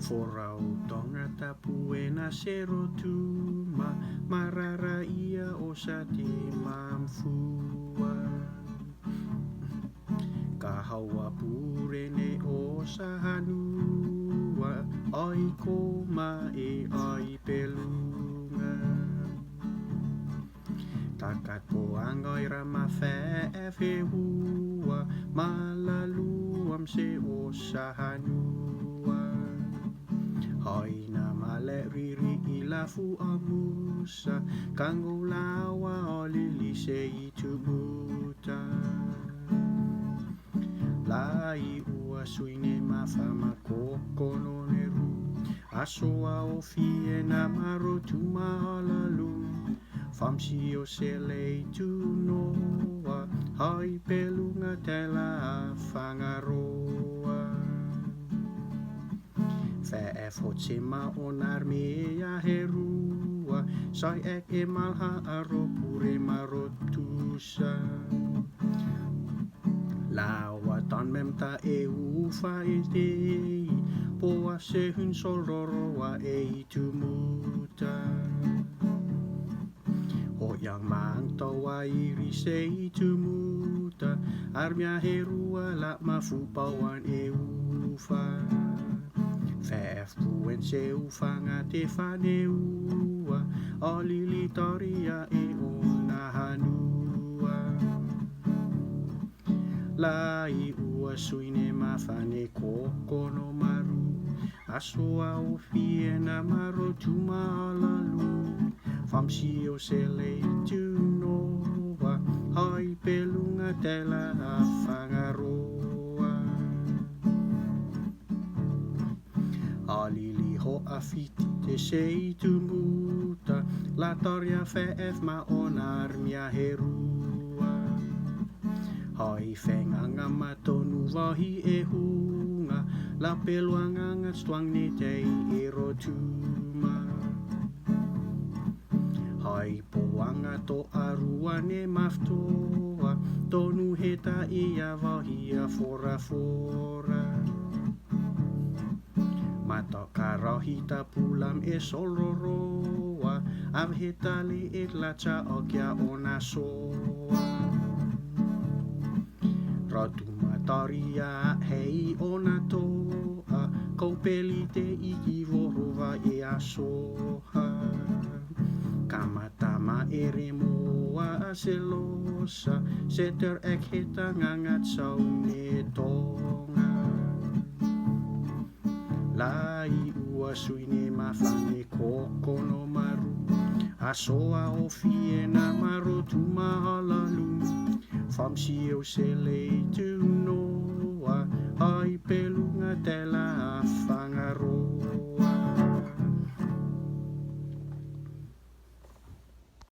Forau tonga tapue na serotuma marara ia o sa te mamfua kahawa purene o sa hanua ai koma e ai pelunga takat po angoi rama fe e hua malaluam se o sa hanua hoi na male riri ilafu amusa kango lawa o lili se itubuta lai ua suine mafama kokono neru asoa o fie na marotuma alalu famsi o sele tu noa hai pelunga tela fangaroa Fef hotsema onar mea herua sai ek e malha aro pure marotusa Lawa tan memta e ufa e te poa se hun solroroa e tumuta Ho yang mang tawa iri se tumuta armia herua la mafupawan e ufa Fef puen se ufanga te faneua o lilitoria e ona hanua Lai ua suine mafane kokono maru Asoa o fie na marotuma alalu Famsi o sele tu noa Hai pelunga tela fangaroa Alili ho afiti te sei tu muta La toria fef ma onar mia herua Hai fenganga matonu wahi e hunga La peluanga ngat stuang ni tei e rotuma Hai poanga to aruane maftoa Tonu heta ia wahi a fora fora Matoka rohita pulam e solroroa Avhetali et lacha okya ona soa Rotuma toria hei ona toa Koupeli te iki vorova e asoha Kamatama ere moa aselosa Seter ek heta ngangat saune tonga Lai ua suine mafane kokono maru Asoa o fie na marotuma halalu Famsi o sele tu noa Hai pelunga tela afa